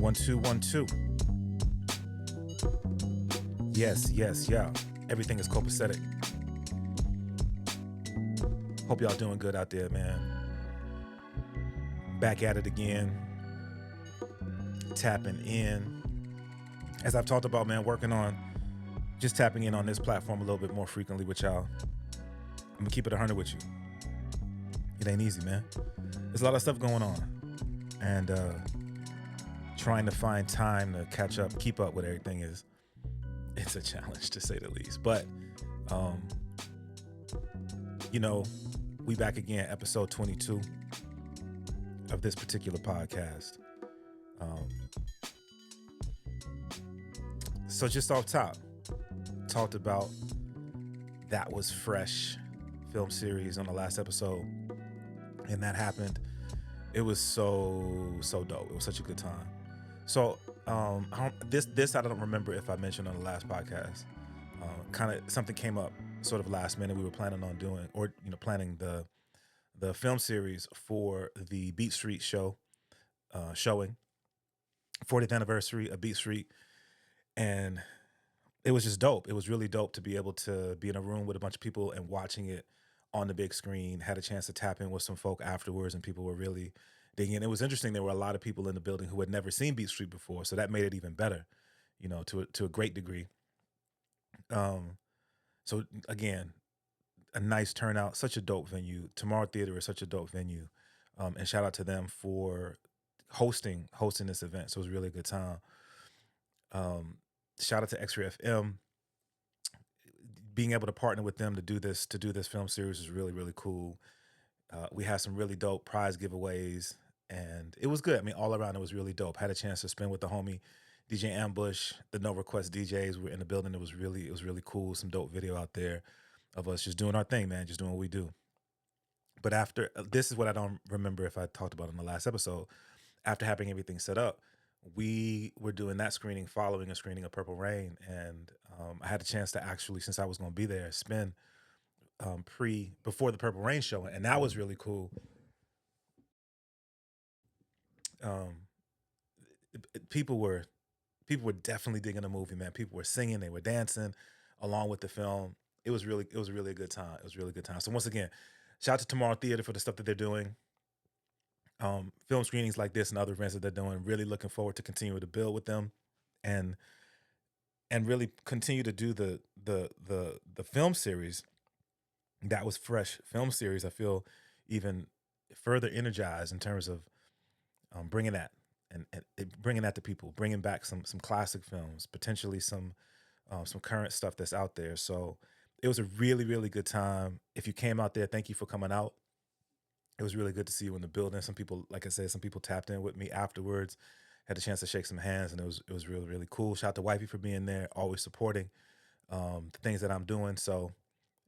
One, two, one, two. Yes, yeah. Everything is Copcetic. Hope y'all doing good out there, man. Back at it again. Tapping in. As I've talked about, man, working on just tapping in on this platform a little bit more frequently with y'all. I'm gonna keep it 100 with you. It ain't easy, man. There's a lot of stuff going on. And trying to find time to catch up, keep up with everything it's a challenge to say the least. But we back again, episode 22 of this particular podcast. So just off top, talked about That Was Fresh film series on the last episode, and that happened. It was so dope. It was such a good time. So this I don't remember if I mentioned on the last podcast. Kind of something came up sort of last minute. We were planning on doing, or planning the film series for the Beat Street show, showing 40th anniversary of Beat Street, and it was just dope. It was really dope to be able to be in a room with a bunch of people and watching it on the big screen. Had a chance to tap in with some folk afterwards, and people were really digging in. It was interesting. There were a lot of people in the building who had never seen Beat Street before, so that made it even better, to a great degree. So again, a nice turnout, such a dope venue. Tomorrow Theater is such a dope venue, and shout out to them for hosting this event. So it was a really good time. Shout out to X-Ray FM. Being able to partner with them to do this film series is really, really cool. We had some really dope prize giveaways, and it was good. I mean, all around it was really dope. Had a chance to spend with the homie DJ Ambush, the No Request DJs were in the building. It was really cool. Some dope video out there of us just doing our thing, man, just doing what we do. But after, this is what I don't remember if I talked about in the last episode. After having everything set up, we were doing that screening following a screening of Purple Rain, and I had a chance to actually, since I was going to be there, spend before the Purple Rain show, and that was really cool. People were definitely digging the movie, man. People were singing, they were dancing along with the film. It was really a good time. It was a really good time. So once again, shout out to Tomorrow Theater for the stuff that they're doing. Film screenings like this and other events that they're doing. Really looking forward to continuing to build with them, and really continue to do the film series. That Was Fresh film series. I feel even further energized in terms of bringing that and bringing that to people, bringing back some classic films, potentially some current stuff that's out there. So it was a really good time. If you came out there, thank you for coming out. It was really good to see you in the building. Some people, like I said, some people tapped in with me afterwards. Had a chance to shake some hands, and it was really cool. Shout out to Wifey for being there, always supporting the things that I'm doing. So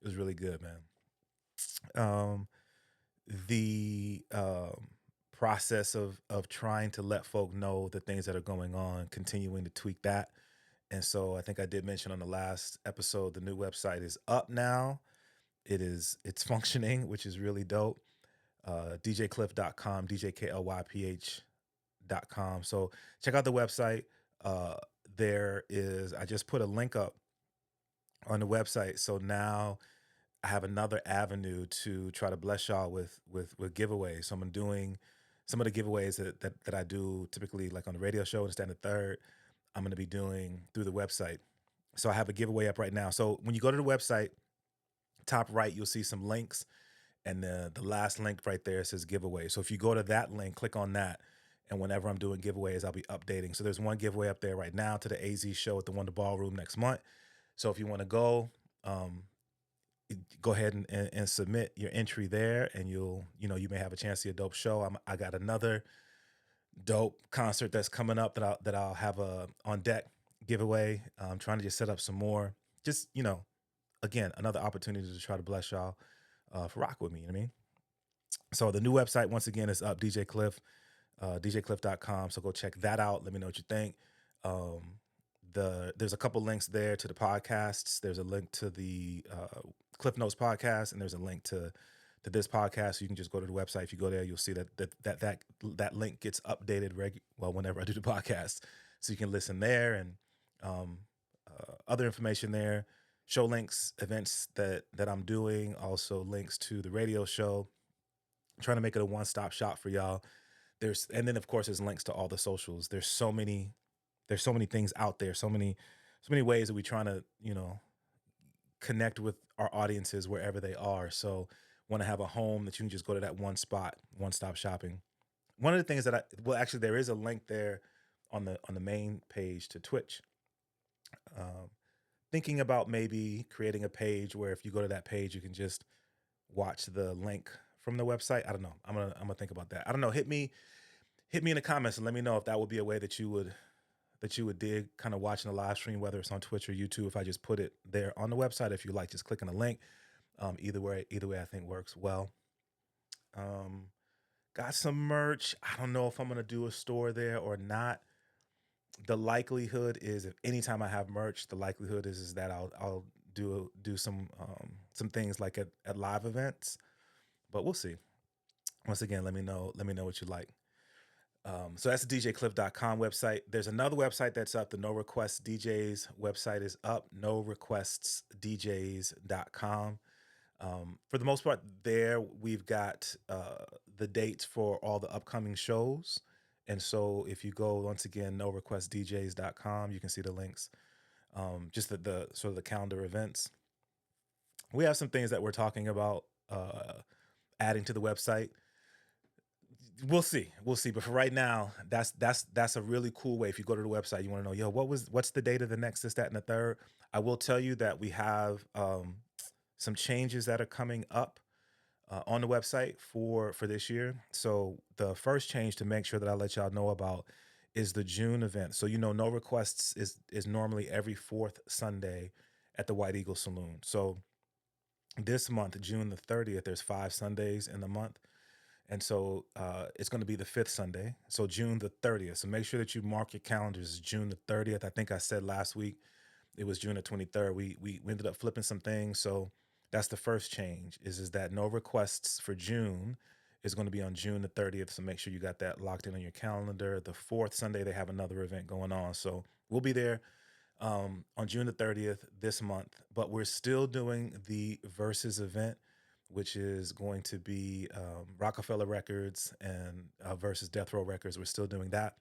it was really good, man. The process of trying to let folk know the things that are going on, continuing to tweak that. And so I think I did mention on the last episode, the new website is up now. It's functioning, which is really dope. DJcliff.com, DJKLYPH.com. So check out the website. I just put a link up on the website. So now I have another avenue to try to bless y'all with giveaways. So I'm doing some of the giveaways that I do typically, like on the radio show and Stand the Third, I'm going to be doing through the website. So I have a giveaway up right now. So when you go to the website, top right, you'll see some links. And the last link right there says giveaway. So if you go to that link, click on that. And whenever I'm doing giveaways, I'll be updating. So there's one giveaway up there right now to the AZ show at the Wonder Ballroom next month. So if you want to go ahead and submit your entry there, and you may have a chance to see a dope show. I got another dope concert that's coming up that I'll have a on deck giveaway. I'm trying to just set up some more. Just, again, another opportunity to try to bless y'all for rock with me, you know what I mean? So the new website, once again, is up, DJ Cliff, DJcliff.com. So go check that out. Let me know what you think. There's a couple links there to the podcasts. There's a link to the Cliff Notes podcast, and there's a link to to this podcast. You can just go to the website. If you go there, you'll see that link gets updated whenever I do the podcast, so you can listen there, and um, other information there, show links, events that I'm doing, also links to the radio show. I'm trying to make it a one-stop shop for y'all. And then of course there's links to all the socials. There's so many things out there, so many ways that we're trying to, connect with our audiences wherever they are. So want to have a home that you can just go to that one spot, one stop shopping. One of the things actually there is a link there on the main page to Twitch. Um, Thinking about maybe creating a page where if you go to that page, you can just watch the link from the website. I don't know. I'm gonna think about that. I don't know. Hit me in the comments and let me know if that would be a way that you would dig kind of watching the live stream, whether it's on Twitch or YouTube. If I just put it there on the website, if you like, just clicking a link. Either way, I think works well. Um, got some merch. I don't know if I'm gonna do a store there or not. The likelihood is, if anytime I have merch, the likelihood is that I'll do some things like at live events, but we'll see. Once again, let me know what you like. So that's the djcliff.com website. There's another website that's up. The No Requests DJs website is up, norequestsdjs.com. For the most part, there we've got the dates for all the upcoming shows. And so if you go, once again, norequestsdjs.com, you can see the links, just the sort of the calendar events. We have some things that we're talking about adding to the website. We'll see. But for right now, that's a really cool way. If you go to the website, you want to know, what's the date of the next, this, that, and the third. I will tell you that we have some changes that are coming up on the website for this year. So the first change to make sure that I let y'all know about is the June event. So No Requests is normally every fourth Sunday at the White Eagle Saloon. So this month, June the 30th, there's 5 Sundays in the month. And so it's going to be the 5th Sunday. So June the 30th. So make sure that you mark your calendars. June the 30th. I think I said last week it was June the 23rd. We ended up flipping some things. So that's the first change is that No Requests for June is going to be on June the 30th. So make sure you got that locked in on your calendar. The 4th Sunday, they have another event going on. So we'll be there on June the 30th this month. But we're still doing the Versus event, which is going to be Rockefeller Records and versus Death Row Records. We're still doing that.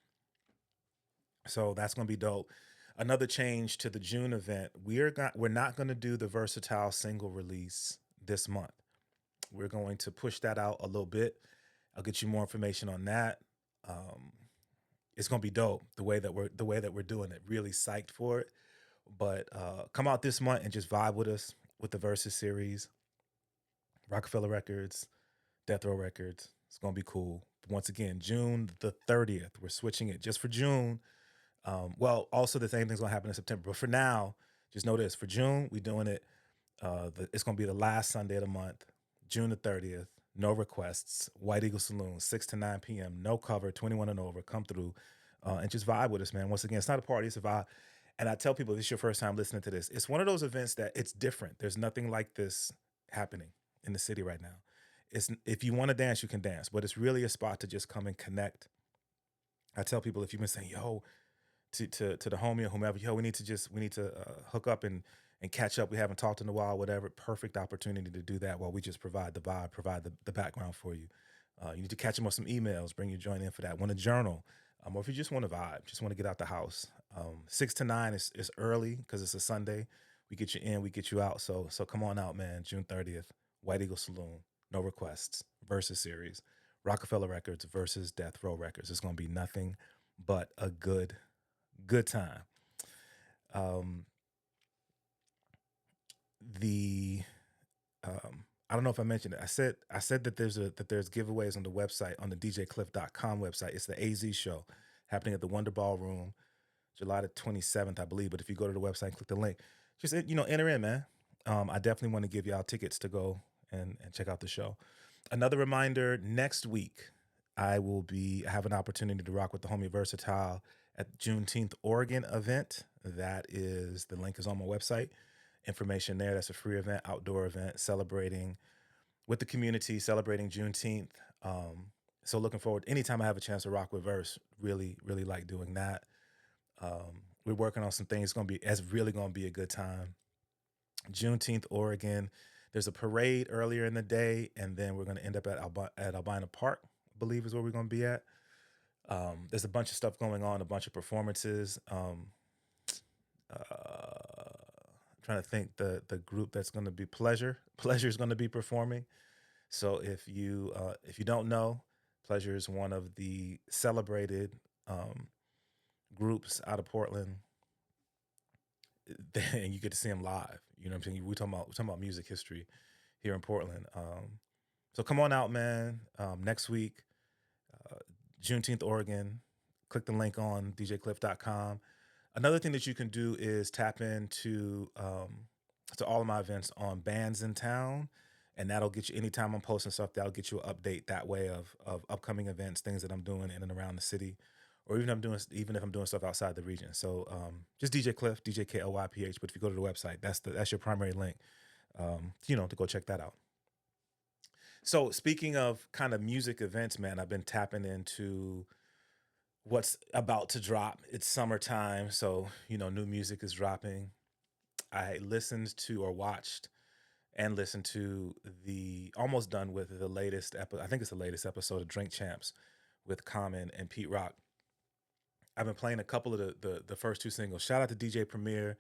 So that's going to be dope. Another change to the June event, we're not going to do the Versatile single release this month. We're going to push that out a little bit. I'll get you more information on that. It's going to be dope the way that we're doing it. Really psyched for it. But come out this month and just vibe with us with the Versus series. Rockefeller Records, Death Row Records. It's going to be cool. Once again, June the 30th. We're switching it just for June. Also the same thing's going to happen in September. But for now, just know this. For June, we're doing it. It's going to be the last Sunday of the month, June the 30th. No Requests, White Eagle Saloon, 6 to 9 p.m. No cover, 21 and over. Come through and just vibe with us, man. Once again, it's not a party, it's a vibe. And I tell people, if this is your first time listening to this, it's one of those events that it's different. There's nothing like this happening in the city right now. If you want to dance, you can dance, but it's really a spot to just come and connect. I tell people, if you've been saying, to the homie or whomever, we need to hook up and catch up. We haven't talked in a while, whatever. Perfect opportunity to do that while we just provide the vibe, provide the background for you. You need to catch them on some emails, bring your joint in for that. Want to journal, or if you just want to vibe, just want to get out the house. 6 to 9 is early because it's a Sunday. We get you in, we get you out. So come on out, man. June 30th, White Eagle Saloon. No Requests versus series, Rockefeller Records versus Death Row Records. It's going to be nothing but a good time. I don't know if I mentioned it. I said that there's giveaways on the website, on the djcliff.com website. It's the AZ show happening at the Wonder Ballroom, July the 27th, I believe. But if you go to the website and click the link, just enter in, man. I definitely want to give y'all tickets to go and check out the show. Another reminder, next week I have an opportunity to rock with the homie Versatile at Juneteenth Oregon event. The link is on my website. Information there. That's a free event, outdoor event, celebrating with the community celebrating Juneteenth. So looking forward. Anytime I have a chance to rock with verse, really, really like doing that. We're working on some things. It's really gonna be a good time. Juneteenth, Oregon. There's a parade earlier in the day, and then we're gonna end up at Albina Park, I believe is where we're gonna be at. There's a bunch of stuff going on, a bunch of performances. Trying to think the group that's going to be Pleasure. Pleasure is going to be performing. So if you don't know, Pleasure is one of the celebrated um, groups out of Portland, and you get to see them live. You know what I'm saying? We're talking about music history here in Portland. So come on out, man. Next week, uh, Juneteenth, Oregon. Click the link on djcliff.com. Another thing that you can do is tap into to all of my events on Bands in Town, and that'll get you anytime I'm posting stuff. That'll get you an update that way of upcoming events, things that I'm doing in and around the city, or even if I'm doing stuff outside the region. So just DJ Cliff, DJ KLYPH. But if you go to the website, that's your primary link. To go check that out. So speaking of kind of music events, man, I've been tapping into what's about to drop. It's summertime, so new music is dropping. I listened to or watched and listened to the almost done with the latest episode. I think it's the latest episode of Drink Champs with Common and Pete Rock. I've been playing a couple of the first two singles. Shout out to DJ Premier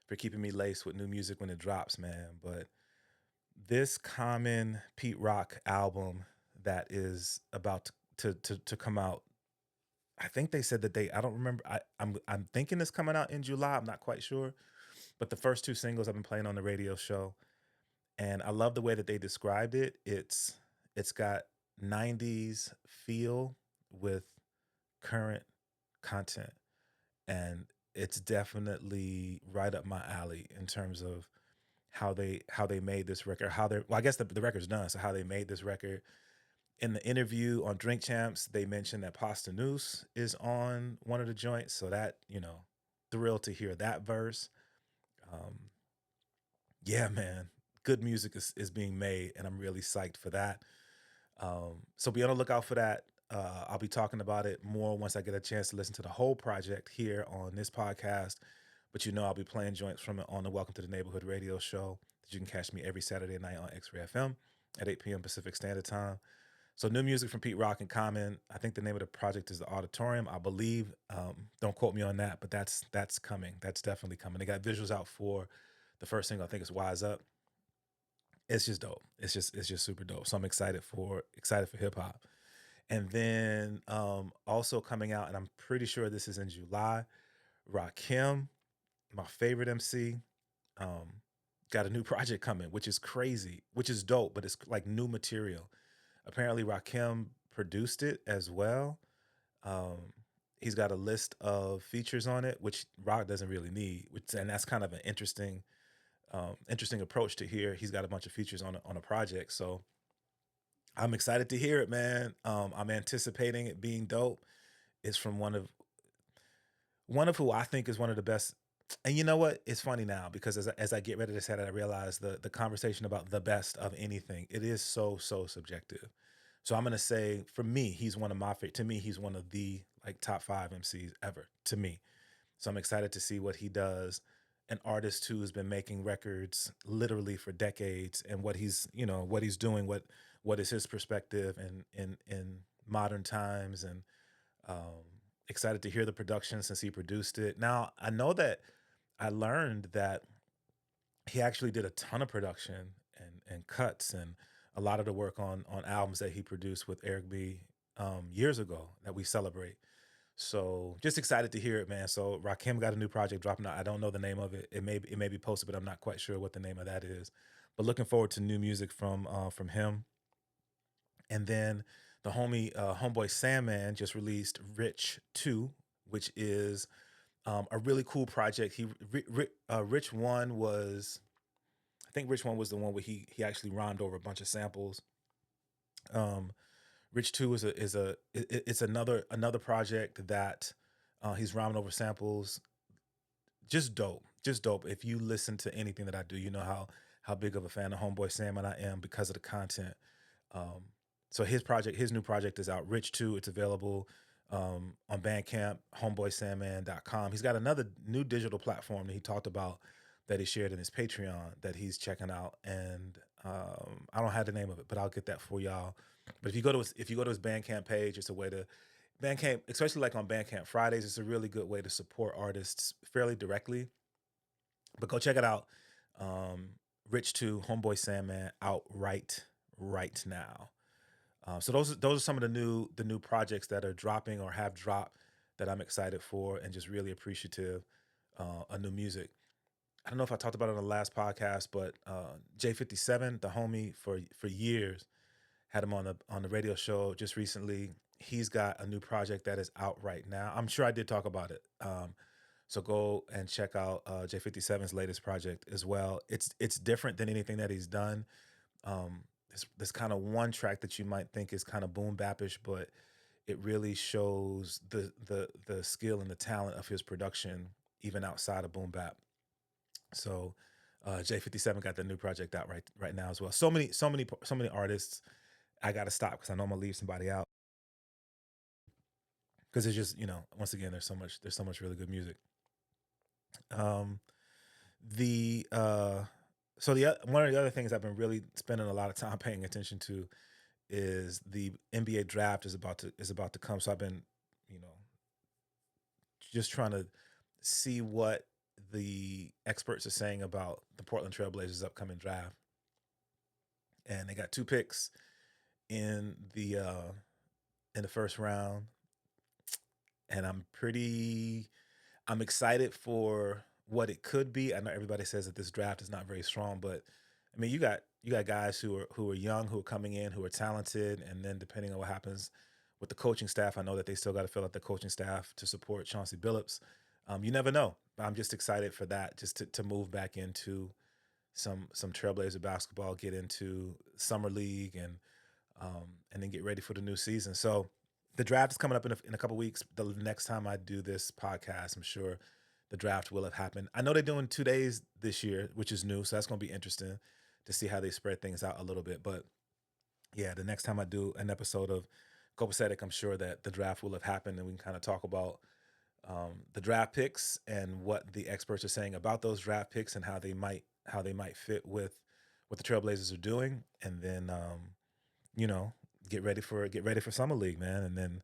for keeping me laced with new music when it drops, man. But this Common Pete Rock album that is about to come out, I think they said that I don't remember. I'm thinking it's coming out in July. I'm not quite sure. But the first two singles I've been playing on the radio show, and I love the way that they described it. It's got 90s feel with current content, and it's definitely right up my alley in terms of how they made this record. I guess the record's done. So how they made this record. In the interview on Drink Champs, they mentioned that Pasta Noose is on one of the joints. So that, thrilled to hear that verse. Um, yeah, man, good music is being made, and I'm really psyched for that. So be on the lookout for that. I'll be talking about it more once I get a chance to listen to the whole project here on this podcast. But I'll be playing joints from it on the Welcome to the Neighborhood radio show that you can catch me every Saturday night on X-Ray FM at 8 p.m. Pacific Standard Time. So new music from Pete Rock and Common. I think the name of the project is The Auditorium, I believe. Don't quote me on that, but that's coming. That's definitely coming. They got visuals out for the first single. I think it's Wise Up. It's just dope. It's just super dope. So I'm excited for hip hop. And then also coming out, and I'm pretty sure this is in July, Rakim, my favorite MC, um, got a new project coming, which is crazy, which is dope, but it's like new material. Apparently, Rakim produced it as well. Um, he's got a list of features on it, which Rock doesn't really need, and that's kind of an interesting approach to hear. He's got a bunch of features on a project, so I'm excited to hear it, man. I'm anticipating it being dope. It's from one of who I think is one of the best. And you know what? It's funny now because as I get ready to say that, I realize the conversation about the best of anything, it is so subjective. So I'm gonna say for me, he's one of my favorite. To me, he's one of the like top five MCs ever. To me, so I'm excited to see what he does. An artist who has been making records literally for decades, and what he's doing, what is his perspective in modern times, and um, excited to hear the production since he produced it. Now I know that I learned that he actually did a ton of production and cuts and a lot of the work on albums that he produced with Eric B years ago that we celebrate. So just excited to hear it, man. So Rakim got a new project dropping out. I don't know the name of it. It may be posted, but I'm not quite sure what the name of that is. But looking forward to new music from him. And then the homeboy Sandman just released Rich 2, which is a really cool project. Rich One was, I think Rich One was the one where he actually rhymed over a bunch of samples. Um, Rich Two it's another project that he's rhyming over samples. Just dope, just dope. If you listen to anything that I do, you know how big of a fan of Homeboy Salmon I am because of the content. Um, so his new project is out. Rich 2, it's available on Bandcamp, homeboysalmon.com. He's got another new digital platform that he talked about that he shared in his Patreon that he's checking out. And I don't have the name of it, but I'll get that for y'all. But if you go to his Bandcamp page, it's a way to Bandcamp, especially like on Bandcamp Fridays, it's a really good way to support artists fairly directly. But go check it out. Um, Rich 2, Homeboy Sandman, out right now. So those are some of the new projects that are dropping or have dropped that I'm excited for and just really appreciative of new music. I don't know if I talked about it on the last podcast, but J57, the homie for years, had him on the radio show just recently. He's got a new project that is out right now. I'm sure I did talk about it. So go and check out J57's latest project as well. It's different than anything that he's done. This kind of one track that you might think is kind of boom bapish, but it really shows the skill and the talent of his production even outside of boom bap. So J57 got the new project out right now as well. So many artists. I got to stop because I know I'm gonna leave somebody out because it's just once again there's so much really good music. Um, the so the one of the other things I've been really spending a lot of time paying attention to is the NBA draft is about to come. So I've been you know just trying to see what the experts are saying about the Portland Trailblazers upcoming draft. And they got two picks in the first round, and I'm excited for what it could be. I know everybody says that this draft is not very strong, but I mean, you got guys who are young, who are coming in, who are talented, and then depending on what happens with the coaching staff, I know that they still got to fill out the coaching staff to support Chauncey Billups. You never know. I'm just excited for that, just to move back into some Trailblazer basketball, get into summer league, and then get ready for the new season. So the draft is coming up in a couple weeks. The next time I do this podcast, I'm sure the draft will have happened. I know they're doing 2 days this year, which is new, so that's going to be interesting to see how they spread things out a little bit. But yeah, the next time I do an episode of Copcetic, I'm sure that the draft will have happened, and we can kind of talk about the draft picks and what the experts are saying about those draft picks and how they might fit with what the Trailblazers are doing, and then you know get ready for summer league, man, and then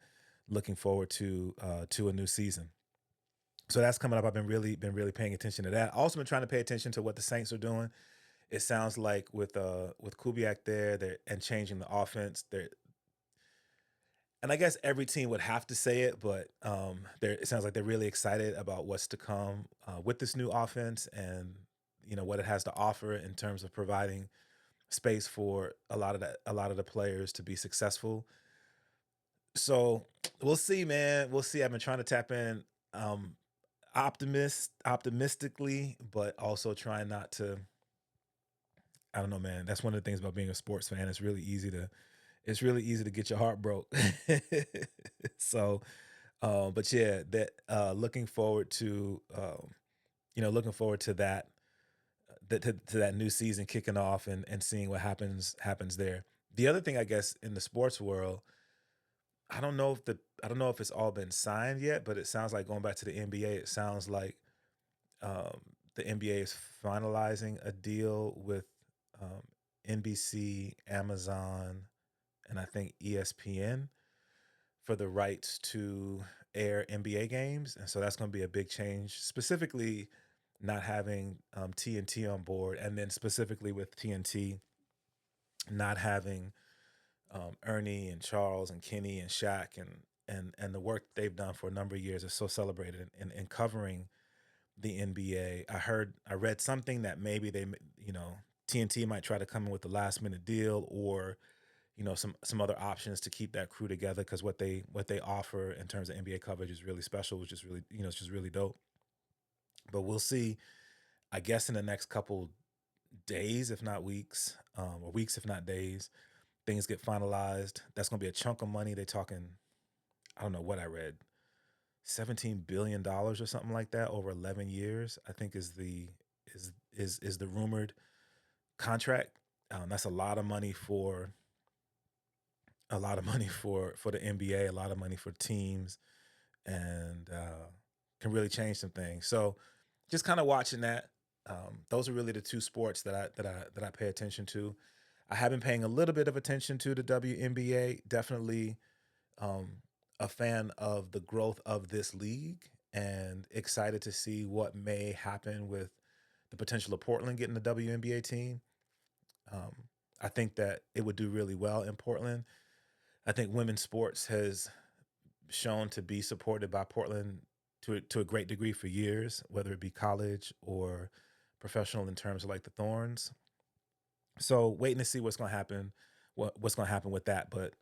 looking forward to a new season. So that's coming up. I've been really paying attention to that. Also been trying to pay attention to what the Saints are doing. It sounds like with Kubiak there, and changing the offense, there, and I guess every team would have to say it, but it sounds like they're really excited about what's to come with this new offense, and what it has to offer in terms of providing space for a lot of the players to be successful. So we'll see, man. We'll see. I've been trying to tap in um, optimistically, but also trying not to. I don't know, man. That's one of the things about being a sports fan. It's really easy to get your heart broke. So, but yeah, that looking forward to that new season kicking off, and seeing what happens there. The other thing, I guess, in the sports world, I don't know if it's all been signed yet, but it sounds like, going back to the NBA, it sounds like um, the NBA is finalizing a deal with um, NBC, Amazon, and I think ESPN for the rights to air NBA games. And so that's going to be a big change, specifically not having TNT on board, and then specifically with TNT not having Ernie and Charles and Kenny and Shaq, and the work they've done for a number of years is so celebrated in covering the NBA. I read something that maybe TNT might try to come in with the last minute deal, or some other options to keep that crew together, because what they offer in terms of NBA coverage is really special, which is really it's just really dope. But we'll see. I guess in the next couple days, if not weeks, or weeks if not days, things get finalized. That's gonna be a chunk of money. They talking, I don't know what I read, $17 billion or something like that over 11 years. I think is the rumored contract. That's a lot of money for the NBA, a lot of money for teams, and can really change some things. So just kind of watching that. Those are really the two sports that I pay attention to. I have been paying a little bit of attention to the WNBA. Definitely um, a fan of the growth of this league and excited to see what may happen with the potential of Portland getting the WNBA team. Um, I think that it would do really well in Portland. I think women's sports has shown to be supported by Portland to a great degree for years, whether it be college or professional in terms of like the Thorns. So waiting to see what's going to happen, what's going to happen with that. But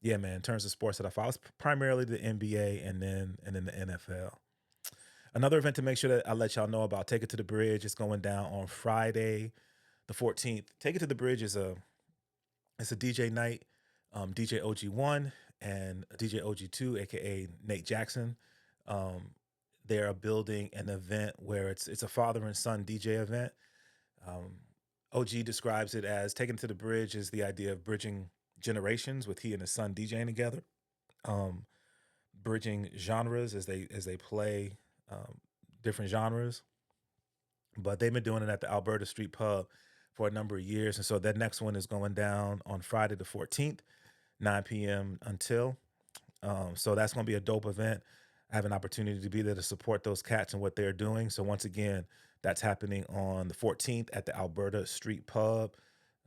yeah, man, in terms of sports that I follow, it's primarily the NBA and then the NFL. Another event to make sure that I let y'all know about, Take It to the Bridge. It's going down on Friday, the 14th. Take It to the Bridge is a DJ night. DJ OG1 and DJ OG2, aka Nate Jackson. Um, they are building an event where it's a father and son DJ event. Um, OG describes it as taken to the bridge is the idea of bridging generations with he and his son DJing together, um, bridging genres as they play um, different genres. But they've been doing it at the Alberta Street Pub for a number of years, and so that next one is going down on Friday the 14th, 9 p.m. until. So that's going to be a dope event. I have an opportunity to be there to support those cats and what they're doing. So once again, that's happening on the 14th at the Alberta Street Pub.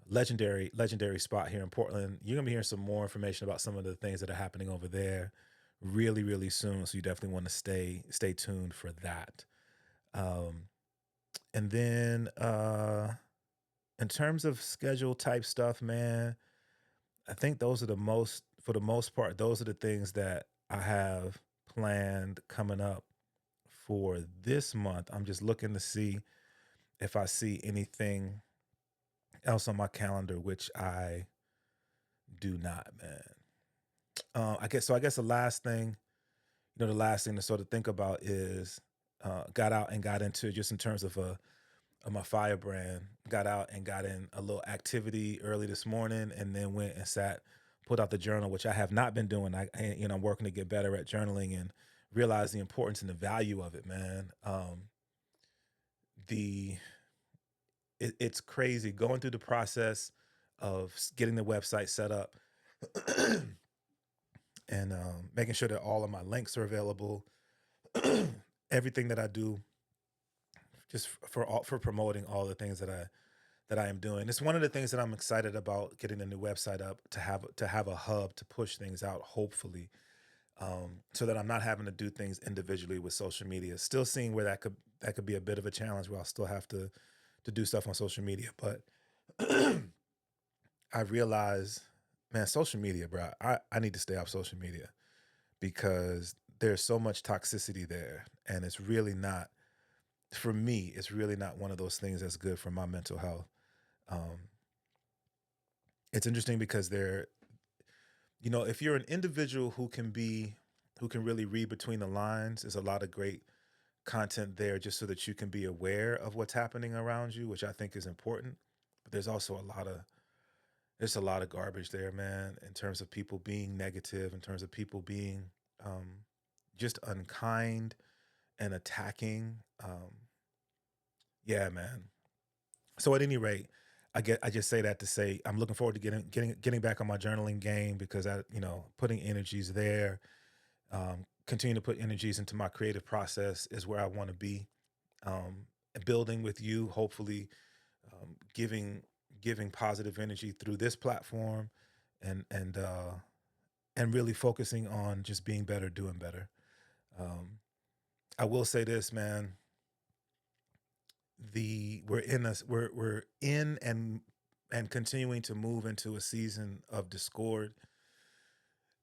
Legendary spot here in Portland. You're gonna be hearing some more information about some of the things that are happening over there really, really soon. So you definitely want to stay tuned for that. Um, and then in terms of schedule type stuff, man, I think those are for the most part, those are the things that I have planned coming up for this month. I'm just looking to see if I see anything else on my calendar, which I do not, man. I guess so. I guess the last thing, the last thing to sort of think about is got out and got into just in terms of my firebrand. Got out and got in a little activity early this morning, and then went and put out the journal, which I have not been doing. I'm working to get better at journaling and realize the importance and the value of it, man. The it's crazy going through the process of getting the website set up and making sure that all of my links are available. Everything that I do, just for promoting all the things that I am doing. It's one of the things that I'm excited about getting the new website up to have a hub to push things out, hopefully, so that I'm not having to do things individually with social media. Still seeing where that could be a bit of a challenge, where I'll still have to do stuff on social media. But I realize, man, social media, bro. I need to stay off social media because there's so much toxicity there, and it's really not for me. It's really not one of those things that's good for my mental health. Um, it's interesting because if you're an individual who can really read between the lines, there's a lot of great content there just so that you can be aware of what's happening around you, which I think is important. But there's a lot of garbage there, man, in terms of people being negative, in terms of people being um, just unkind and attacking. Yeah, man. So at any rate, I just say that to say I'm looking forward to getting back on my journaling game because putting energies there, continue to put energies into my creative process is where I want to be. Building with you, hopefully, giving positive energy through this platform, and really focusing on just being better, doing better. Um, I will say this, man. We're in and continuing to move into a season of discord,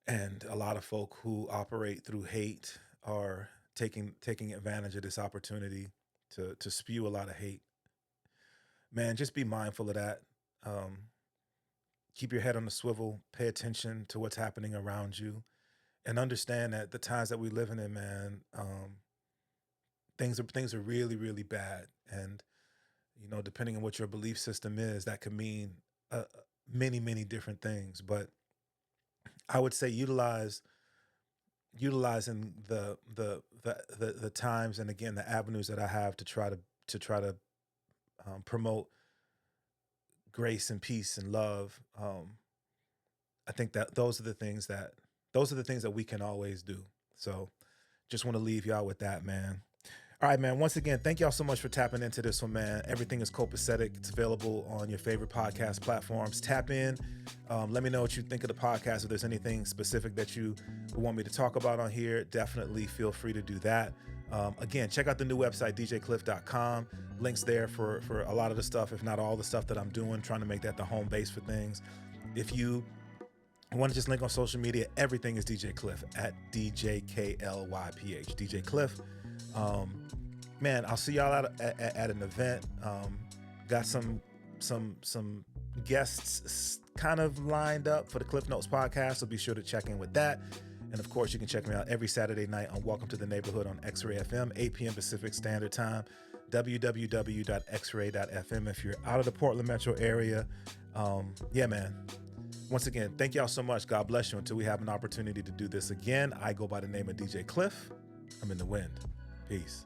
and a lot of folk who operate through hate are taking advantage of this opportunity to spew a lot of hate. Man, just be mindful of that. Um, keep your head on the swivel. Pay attention to what's happening around you, and understand that the times that we're living in, man, things are really really bad, and You know, depending on what your belief system is, that could mean many, many different things. But I would say utilizing the times and again the avenues that I have to try to promote grace and peace and love. I think that those are the things that we can always do. So just want to leave y'all with that, man. All right, man. Once again, thank y'all so much for tapping into this one, man. Everything is Copcetic. It's available on your favorite podcast platforms. Tap in. Let me know what you think of the podcast. If there's anything specific that you want me to talk about on here, definitely feel free to do that. Again, check out the new website, djcliff.com. Links there for a lot of the stuff, if not all the stuff that I'm doing, trying to make that the home base for things. If you want to just link on social media, everything is DJ Cliff at DJKLYPH. DJ Cliff. Man, I'll see y'all at an event. Got some guests kind of lined up for the Cliff Notes podcast, so be sure to check in with that. And of course, you can check me out every Saturday night on Welcome to the Neighborhood on X-Ray FM, 8 p.m. Pacific Standard Time, www.xray.fm if you're out of the Portland metro area. Yeah, man. Once again, thank y'all so much. God bless you. Until we have an opportunity to do this again, I go by the name of DJ Cliff. I'm in the wind. Peace.